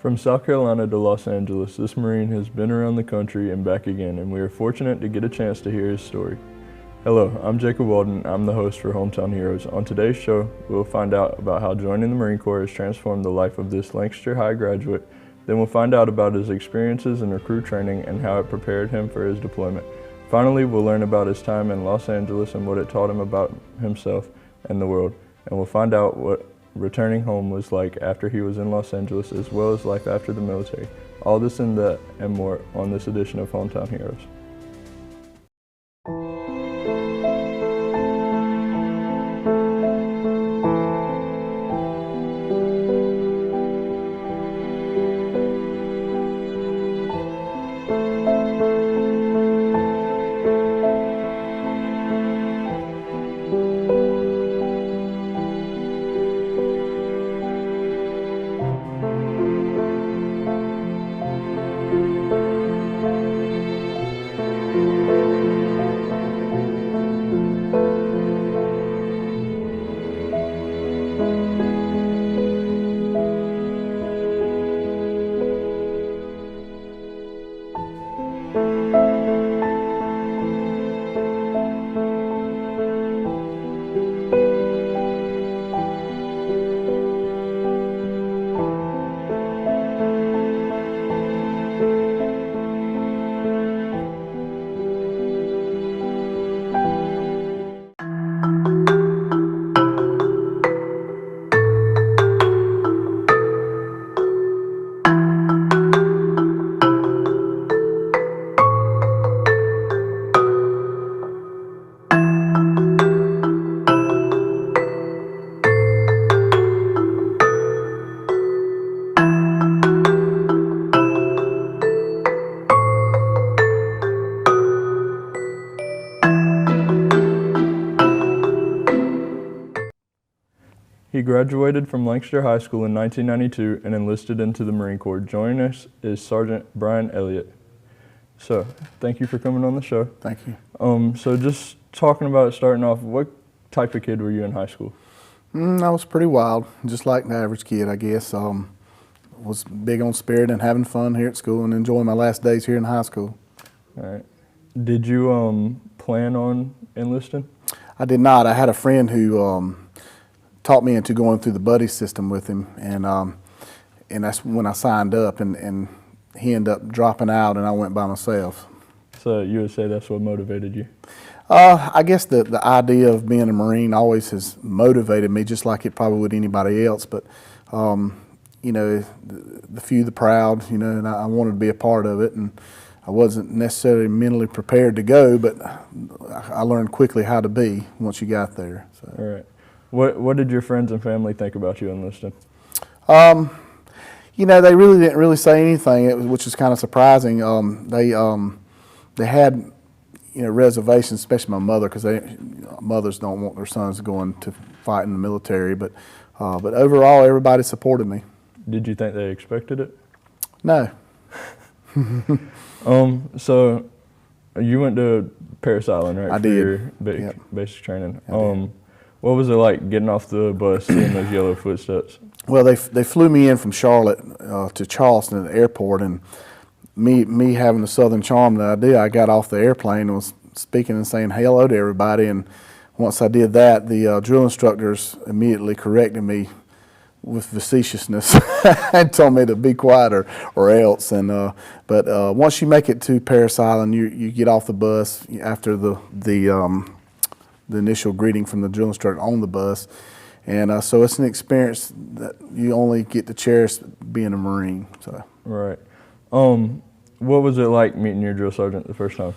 From South Carolina to Los Angeles, this Marine has been around the country and back again, and we are fortunate to get a chance to hear his story. Hello, I'm Jacob Walden. I'm the host for Hometown Heroes. On today's show, we'll find out about how joining the Marine Corps has transformed the life of this Lancaster High graduate. Then we'll find out about his experiences in recruit training and how it prepared him for his deployment. Finally, we'll learn about his time in Los Angeles and what it taught him about himself and the world. And we'll find out what returning home was like after he was in Los Angeles, as well as life after the military. All this and that and more on this edition of Hometown Heroes. He graduated from Lancaster High School in 1992 and enlisted into the Marine Corps. Joining us is Sergeant Brian Elliott. So, thank you for coming on the show. Thank you. So just talking about starting off, what type of kid were you in high school? I was pretty wild, just like the average kid, I guess. Was big on spirit and having fun here at school and enjoying my last days here in high school. All right. Did you plan on enlisting? I did not. I had a friend who taught me into going through the buddy system with him, and that's when I signed up, and he ended up dropping out, and I went by myself. So you would say that's what motivated you? I guess the idea of being a Marine always has motivated me, just like it probably would anybody else. But you know, the few, the proud, you know, and I wanted to be a part of it, and I wasn't necessarily mentally prepared to go, but I learned quickly how to be once you got there. So. All right. What did your friends and family think about you enlisting? You know, they really didn't really say anything, which was kind of surprising. They had, you know, reservations, especially my mother, because mothers don't want their sons going to fight in the military. But overall, everybody supported me. Did you think they expected it? No. So you went to Parris Island, right? I did. For your Yep. basic training. I did. What was it like getting off the bus, seeing those yellow footsteps? Well, they flew me in from Charlotte to Charleston at the airport, and me having the Southern charm that I do, I got off the airplane and was speaking and saying hello to everybody. And once I did that, the drill instructors immediately corrected me with facetiousness and told me to be quiet or else. And but once you make it to Parris Island, you get off the bus after the initial greeting from the drill instructor on the bus. And so it's an experience that you only get to cherish being a Marine. So. Right. What was it like meeting your drill sergeant the first time?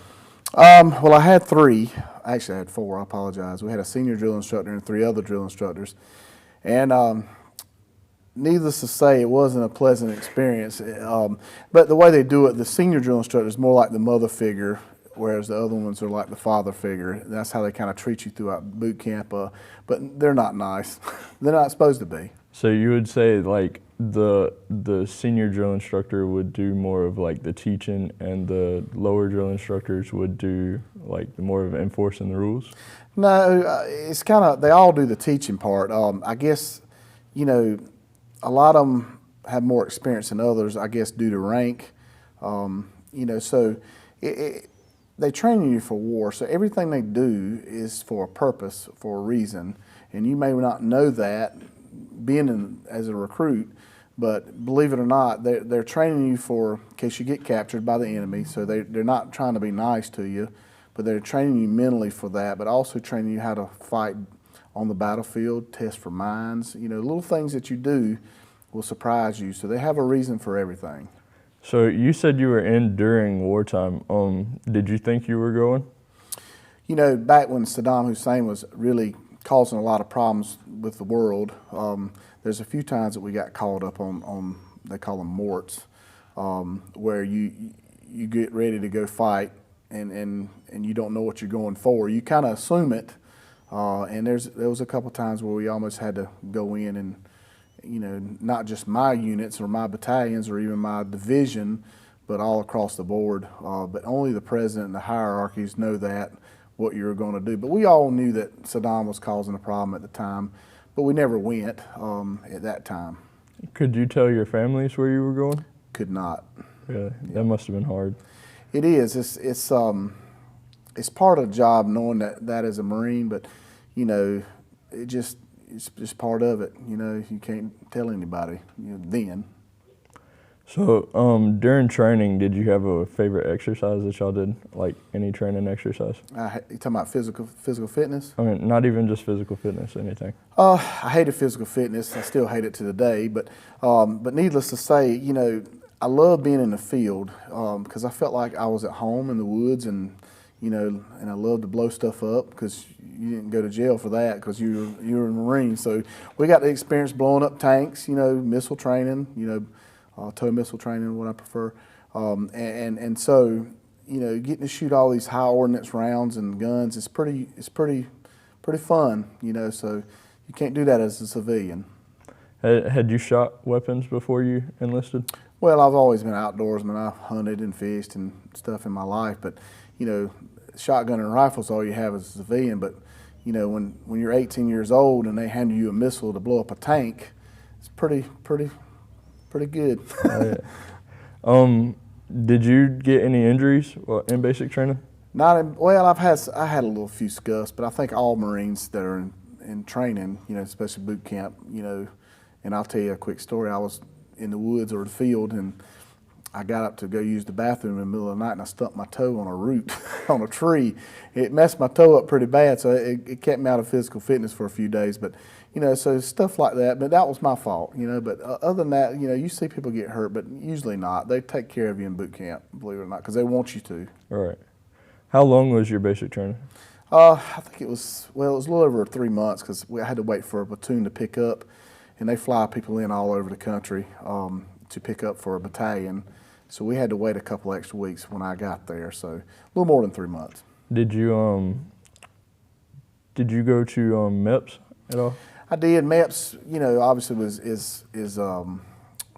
Well, I had three. Actually, I had four. I apologize. We had a senior drill instructor and three other drill instructors. And needless to say, it wasn't a pleasant experience. But the way they do it, the senior drill instructor is more like the mother figure, whereas the other ones are like the father figure. That's how they kind of treat you throughout boot camp, but they're not nice. They're not supposed to be. So you would say like the senior drill instructor would do more of like the teaching, and the lower drill instructors would do like more of enforcing the rules? No, it's kind of, they all do the teaching part. I guess, you know, a lot of them have more experience than others, I guess, due to rank. So they train you for war. So everything they do is for a purpose, for a reason. And you may not know that as a recruit, but believe it or not, they're training you for in case you get captured by the enemy. So they're not trying to be nice to you, but they're training you mentally for that, but also training you how to fight on the battlefield, test for mines. Little things that you do will surprise you. So they have a reason for everything. So you said you were in during wartime. Did you think you were going? Back when Saddam Hussein was really causing a lot of problems with the world, there's a few times that we got called up on they call them morts, where you get ready to go fight and you don't know what you're going for. You kind of assume it, and there was a couple times where we almost had to go in and, not just my units or my battalions or even my division, but all across the board. But only the president and the hierarchies know what you're going to do. But we all knew that Saddam was causing a problem at the time, but we never went at that time. Could you tell your families where you were going? Could not. Really? That must have been hard. It is. It's part of the job knowing that as a Marine, but it's just part of it. You can't tell anybody then. So during training, did you have a favorite exercise that y'all did, like any training exercise? You talking about physical fitness? I mean, not even just physical fitness, anything. I hated physical fitness. I still hate it to today. But needless to say, I love being in the field because I felt like I was at home in the woods, and I love to blow stuff up because you didn't go to jail for that because you were a Marine. So we got to experience blowing up tanks, missile training, tow missile training, what I prefer, and so getting to shoot all these high ordnance rounds and guns is pretty fun, So you can't do that as a civilian. Had you shot weapons before you enlisted? Well, I've always been an outdoorsman. I've hunted and fished and stuff in my life, but shotgun and rifles all you have as a civilian. But when you're 18 years old and they hand you a missile to blow up a tank, it's pretty good. Did you get any injuries in basic training? I had a little few scuffs, but I think all Marines that are in training, especially boot camp, and I'll tell you a quick story. I was in the woods or the field, and I got up to go use the bathroom in the middle of the night, and I stumped my toe on a root on a tree. It messed my toe up pretty bad, so it kept me out of physical fitness for a few days. But so stuff like that. But that was my fault, But other than that, you see people get hurt, but usually not. They take care of you in boot camp, believe it or not, because they want you to. All right. How long was your basic training? I think it was a little over 3 months because I had to wait for a platoon to pick up, and they fly people in all over the country to pick up for a battalion. So we had to wait a couple extra weeks when I got there, so a little more than 3 months. Did you go to MEPS at all? I did. MEPS, obviously is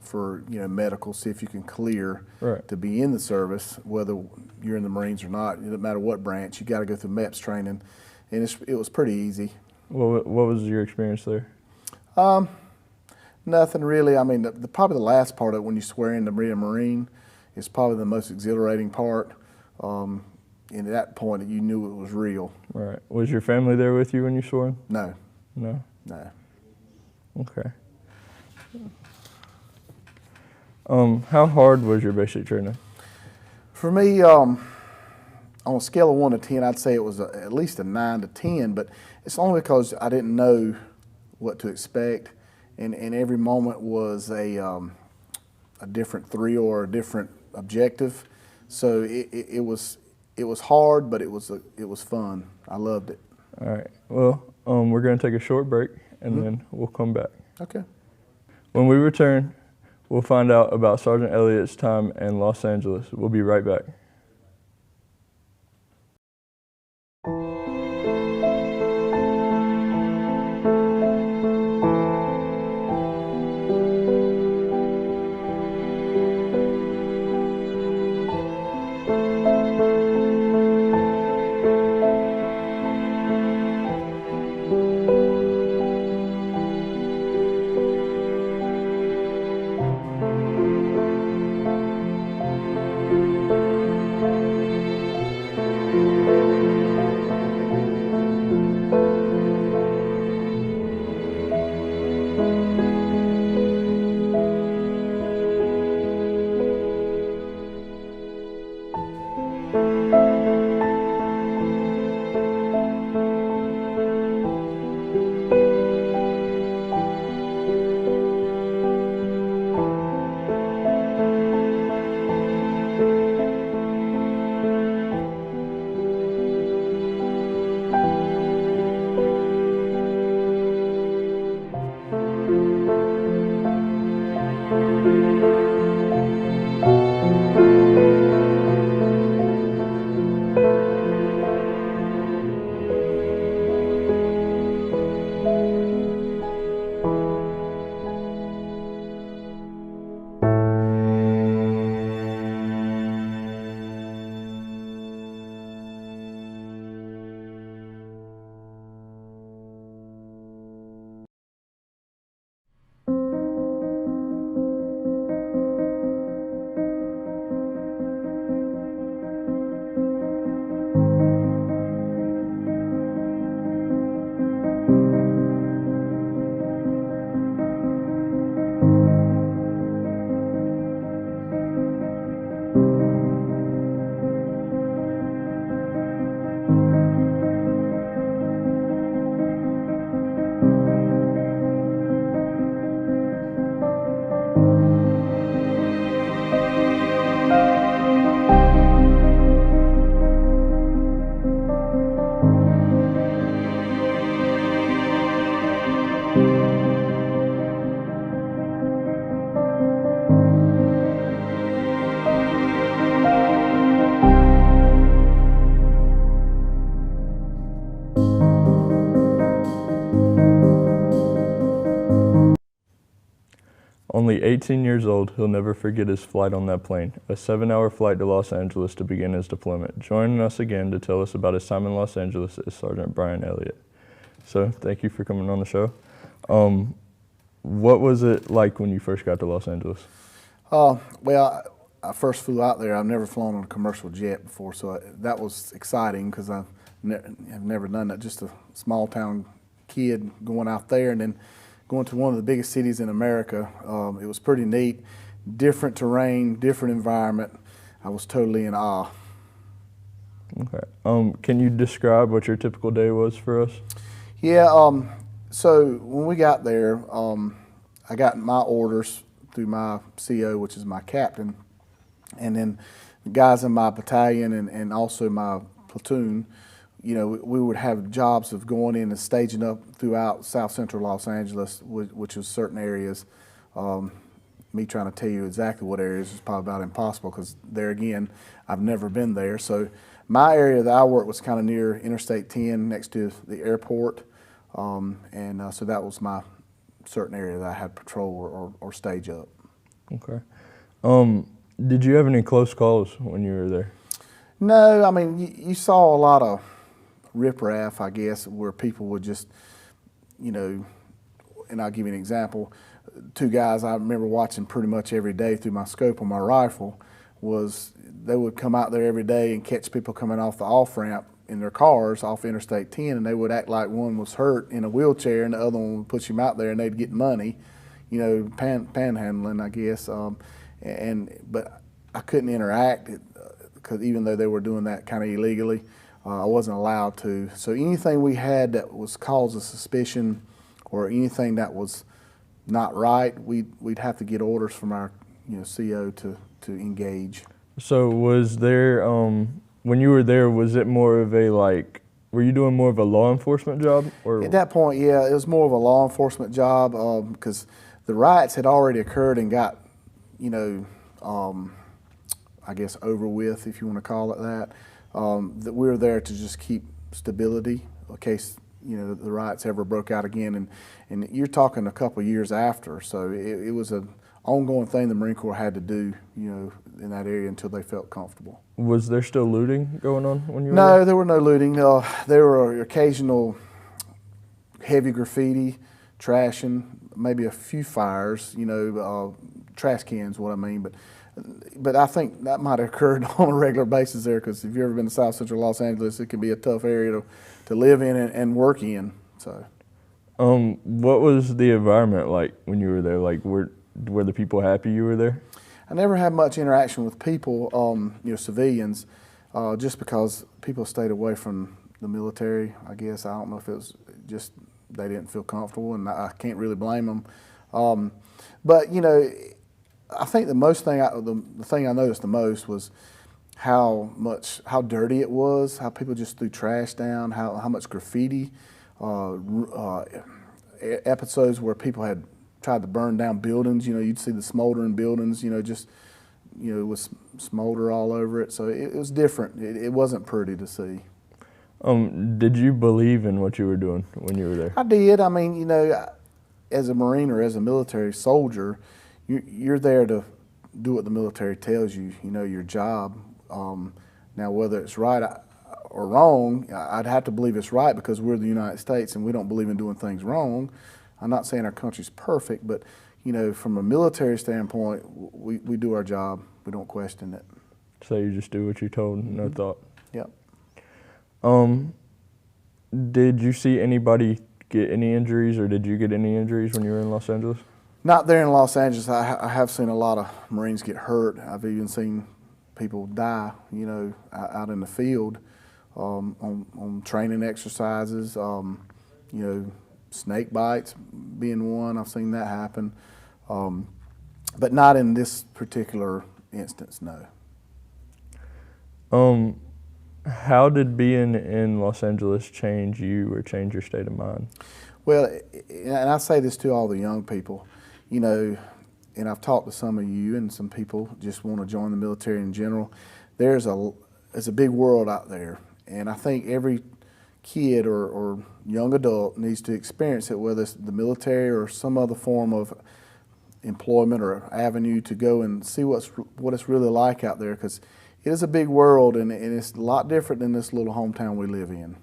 for medical, see if you can clear to be in the service, whether you're in the Marines or not. It doesn't matter what branch, you got to go through MEPS training, and it was pretty easy. What was your experience there? Nothing really. I mean, probably the last part of it when you swear in to be a Marine is probably the most exhilarating part. And at that point, you knew it was real. Right. Was your family there with you when you swore in? No. No? No. Okay. How hard was your basic training? For me, on a scale of 1 to 10, I'd say it was at least a 9 to 10, but it's only because I didn't know what to expect, and every moment was a different thrill or a different objective. So it was hard, but it was fun. I loved it. All right. Well, we're going to take a short break, and then we'll come back. Okay. When we return, we'll find out about Sergeant Elliott's time in Los Angeles. We'll be right back. Only 18 years old, he'll never forget his flight on that plane, a 7-hour flight to Los Angeles to begin his deployment. Joining us again to tell us about his time in Los Angeles is Sergeant Brian Elliott. So thank you for coming on the show. What was it like when you first got to Los Angeles? Well, I first flew out there. I've never flown on a commercial jet before, so that was exciting because I've never done that. Just a small town kid going out there and then going to one of the biggest cities in America. It was pretty neat. Different terrain, different environment. I was totally in awe. Okay. Can you describe what your typical day was for us? Yeah, so when we got there, I got my orders through my CO, which is my captain, and then the guys in my battalion and also my platoon, you know, we would have jobs of going in and staging up throughout South Central Los Angeles, which was certain areas. Me trying to tell you exactly what areas is probably about impossible because there again, I've never been there. So my area that I worked was kind of near Interstate 10 next to the airport. So that was my certain area that I had patrol or stage up. Okay. Did you have any close calls when you were there? No, I mean, you saw a lot of riprap, I guess, where people would just, you know, and I'll give you an example. Two guys I remember watching pretty much every day through my scope on my rifle was they would come out there every day and catch people coming off the off-ramp in their cars off Interstate 10, and they would act like one was hurt in a wheelchair and the other one would push him out there and they'd get money, you know, panhandling, I guess. But I couldn't interact because even though they were doing that kind of illegally, I wasn't allowed to. So anything we had that was cause of suspicion or anything that was not right, we'd have to get orders from our CO to engage. So was there, when you were there, was it more of a were you doing more of a law enforcement job? Or? At that point, yeah, it was more of a law enforcement job because the riots had already occurred and got, I guess over with, if you want to call it that. That we were there to just keep stability in case the riots ever broke out again, and you're talking a couple of years after, so it was an ongoing thing the Marine Corps had to do, in that area until they felt comfortable. Was there still looting going on when you were there? No, there were no looting. There were occasional heavy graffiti, trashing, maybe a few fires, trash cans, what I mean, but I think that might have occurred on a regular basis there, because if you've ever been to South Central Los Angeles, it can be a tough area to live in and work in. So, what was the environment like when you were there? Like, were the people happy you were there? I never had much interaction with people, civilians, just because people stayed away from the military. I guess I don't know if it was just they didn't feel comfortable, and I can't really blame them. But I think the thing I noticed the most was how dirty it was, how people just threw trash down, how much graffiti, episodes where people had tried to burn down buildings. You'd see the smoldering buildings, with smolder all over it. So it was different. It wasn't pretty to see. Did you believe in what you were doing when you were there? I did. I mean, as a Marine or as a military soldier, you're there to do what the military tells you, your job. Now, whether it's right or wrong, I'd have to believe it's right because we're the United States and we don't believe in doing things wrong. I'm not saying our country's perfect, but from a military standpoint, we do our job. We don't question it. So you just do what you're told, no thought. Yep. Did you see anybody get any injuries, or did you get any injuries when you were in Los Angeles? Not there in Los Angeles. I have seen a lot of Marines get hurt. I've even seen people die, out in the field on training exercises. Snake bites being one. I've seen that happen, but not in this particular instance. No. How did being in Los Angeles change you or change your state of mind? Well, and I say this to all the young people, and I've talked to some of you and some people just want to join the military in general. There's a big world out there, and I think every kid or young adult needs to experience it, whether it's the military or some other form of employment or avenue to go and see what it's really like out there, because it is a big world, and it's a lot different than this little hometown we live in.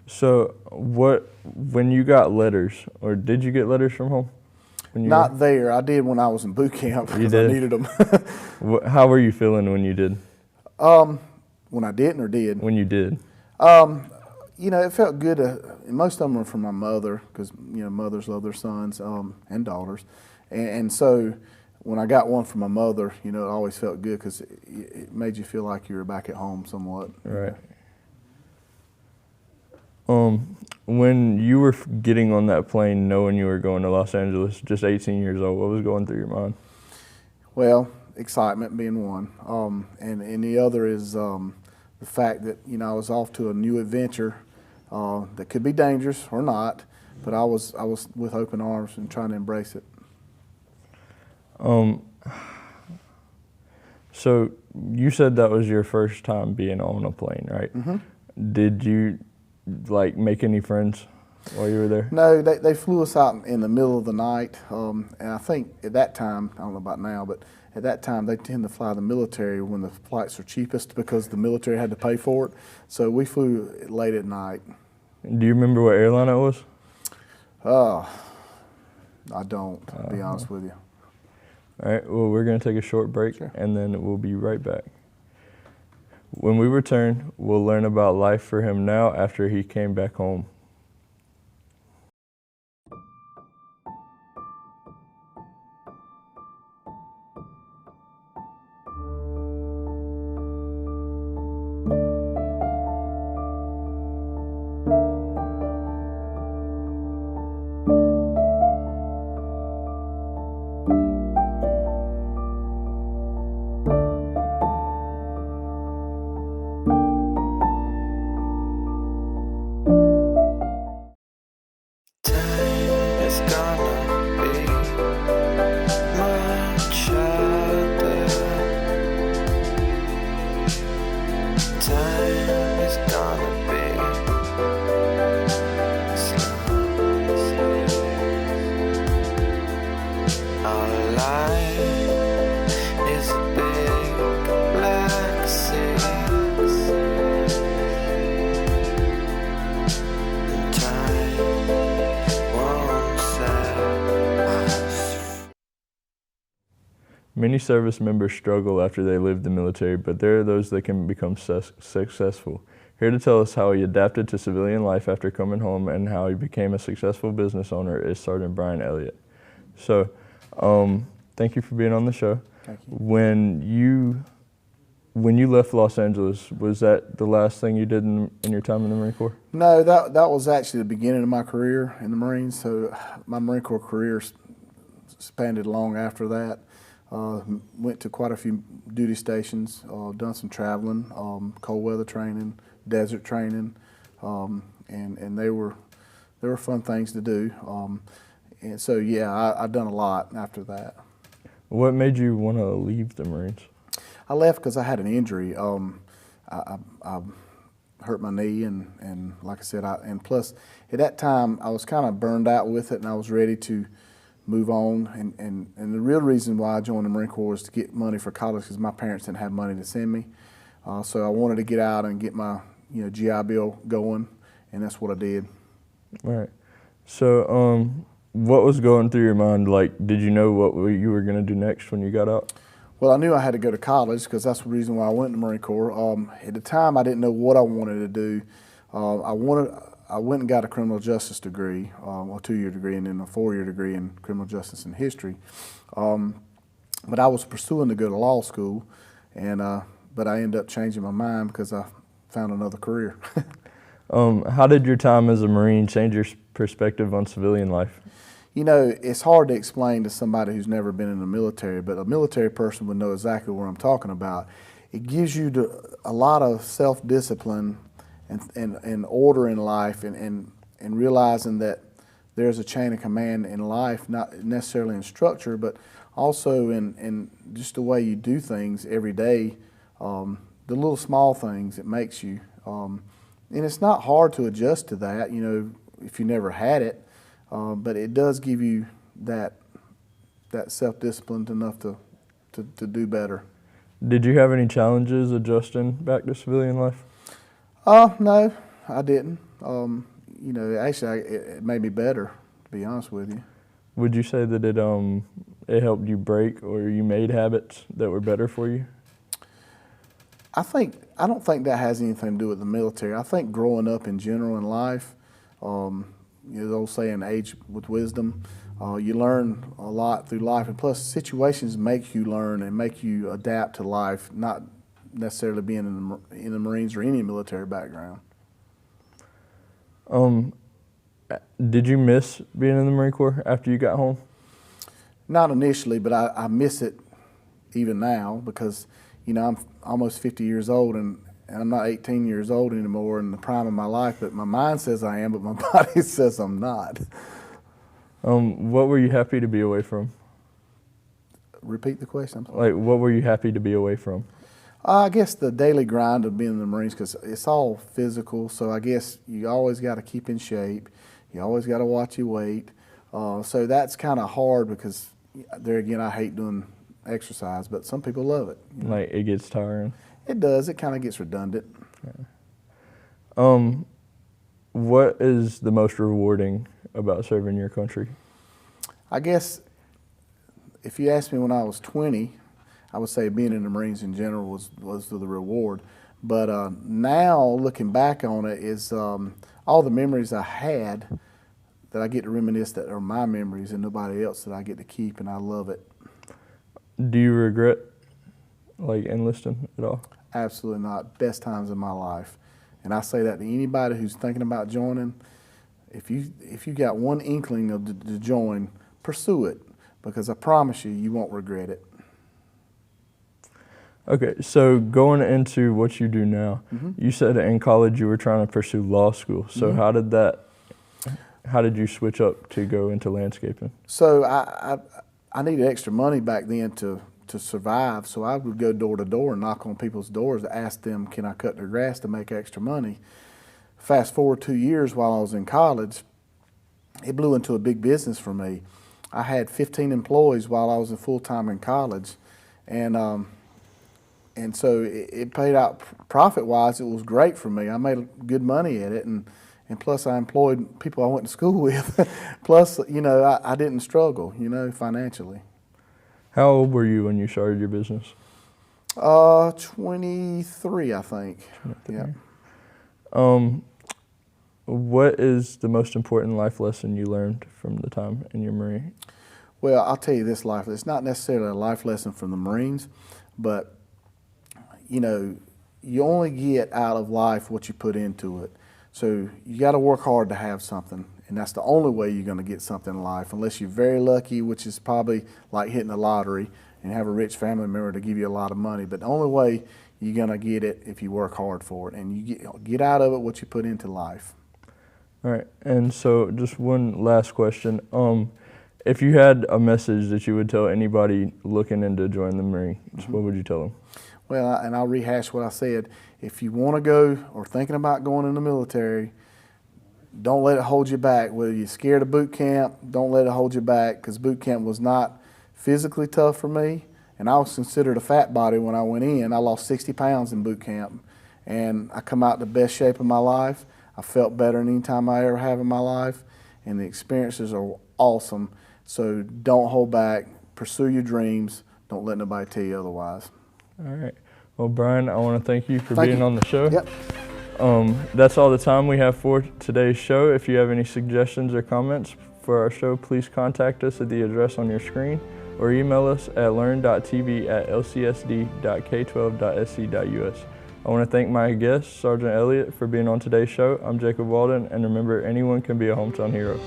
So when you got letters, or did you get letters from home? Not there. I did when I was in boot camp because I needed them. How were you feeling when you did? When I didn't or did? When you did. It felt good. Most of them were from my mother, because mothers love their sons and daughters, and so when I got one from my mother, it always felt good because it made you feel like you were back at home somewhat. Right. When you were getting on that plane, knowing you were going to Los Angeles, just 18 years old, what was going through your mind? Well, excitement being one, and the other is the fact that I was off to a new adventure that could be dangerous or not, but I was with open arms and trying to embrace it. So you said that was your first time being on a plane, right? Mm-hmm. Did you make any friends while you were there? No, they flew us out in the middle of the night, and I think at that time, I don't know about now, but at that time they tend to fly the military when the flights are cheapest because the military had to pay for it. So we flew late at night. Do you remember what airline it was? I don't, to be honest with you. All right, well, we're going to take a short break, Sure. And then we'll be right back. When we return, we'll learn about life for him now after he came back home. Many service members struggle after they leave the military, but there are those that can become successful. Here to tell us how he adapted to civilian life after coming home and how he became a successful business owner is Sergeant Brian Elliott. So, thank you for being on the show. Thank you. When you left Los Angeles, was that the last thing you did in your time in the Marine Corps? No, that was actually the beginning of my career in the Marines. So my Marine Corps career spanned long after that. Went to quite a few duty stations, done some traveling, cold weather training, desert training, and they were fun things to do. And so yeah, I've done a lot after that. What made you want to leave the Marines? I left because I had an injury. I hurt my knee, and like I said, and plus at that time I was kind of burned out with it, and I was ready to move on. And the real reason why I joined the Marine Corps was to get money for college, because my parents didn't have money to send me. So I wanted to get out and get my GI Bill going, and that's what I did. All right. So what was going through your mind? Did you know what you were going to do next when you got out? Well, I knew I had to go to college because that's the reason why I went to the Marine Corps. At the time, I didn't know what I wanted to do. I went and got a criminal justice degree, a 2-year degree, and then a 4-year degree in criminal justice and history. But I was pursuing to go to law school, but I ended up changing my mind because I found another career. How did your time as a Marine change your perspective on civilian life? It's hard to explain to somebody who's never been in the military, but a military person would know exactly what I'm talking about. It gives you a lot of self-discipline and order in life, and realizing that there's a chain of command in life, not necessarily in structure, but also in just the way you do things every day, the little small things it makes you. And it's not hard to adjust to that, if you never had it. But it does give you that that self-disciplined enough to do better. Did you have any challenges adjusting back to civilian life? No, I didn't. You know, actually, it made me better, to be honest with you. Would you say that it helped you break, or you made habits that were better for you? I don't think that has anything to do with the military. I think growing up in general in life, you know, the old saying, age with wisdom, you learn a lot through life, and plus situations make you learn and make you adapt to life, not necessarily being in the Marines or any military background. Did you miss being in the Marine Corps after you got home? Not initially, but I miss it even now because, you know, I'm almost 50 years old and I'm not 18 years old anymore in the prime of my life, but my mind says I am, but my body says I'm not. What were you happy to be away from? Repeat the question. I'm sorry. Like, what were you happy to be away from? I guess the daily grind of being in the Marines, because it's all physical, so I guess you always got to keep in shape. You always got to watch your weight. So that's kind of hard because, there again, I hate doing exercise, but some people love it. You know? Like, it gets tiring? It does. It kind of gets redundant. Yeah. What is the most rewarding about serving your country? I guess if you asked me when I was 20, I would say being in the Marines in general was the reward. But now looking back on it is all the memories I had that I get to reminisce that are my memories and nobody else that I get to keep, and I love it. Do you regret like enlisting at all? Absolutely not. Best times in my life. And I say that to anybody who's thinking about joining. If you got one inkling to join, pursue it, because I promise you won't regret it. Okay, so going into what you do now, you said in college you were trying to pursue law school. So how did you switch up to go into landscaping? So I needed extra money back then to survive, so I would go door to door and knock on people's doors to ask them, can I cut their grass to make extra money? Fast forward 2 years while I was in college, it blew into a big business for me. I had 15 employees while I was full-time in college, and so it paid out profit-wise. It was great for me. I made good money at it, and plus I employed people I went to school with. Plus, you know, I didn't struggle, you know, financially. How old were you when you started your business? 23, I think. 23. Yeah. What is the most important life lesson you learned from the time in your Marine? Well, I'll tell you this life. It's not necessarily a life lesson from the Marines, but you know, you only get out of life what you put into it. So you got to work hard to have something, and that's the only way you're going to get something in life, unless you're very lucky, which is probably like hitting the lottery and have a rich family member to give you a lot of money. But the only way you're going to get it if you work hard for it, and you get out of it what you put into life. All right, and so just one last question. If you had a message that you would tell anybody looking into joining the Marines, what would you tell them? Well, and I'll rehash what I said. If you want to go or thinking about going in the military, don't let it hold you back. Whether you're scared of boot camp, don't let it hold you back, because boot camp was not physically tough for me, and I was considered a fat body when I went in. I lost 60 pounds in boot camp, and I come out in the best shape of my life. I felt better than any time I ever have in my life, and the experiences are awesome. So don't hold back. Pursue your dreams. Don't let nobody tell you otherwise. All right. Well, Brian, I want to thank you for being on the show. Yep. That's all the time we have for today's show. If you have any suggestions or comments for our show, please contact us at the address on your screen or email us at learn.tv@lcsd.k12.sc.us. I want to thank my guest, Sergeant Elliott, for being on today's show. I'm Jacob Walden, and remember, anyone can be a hometown hero.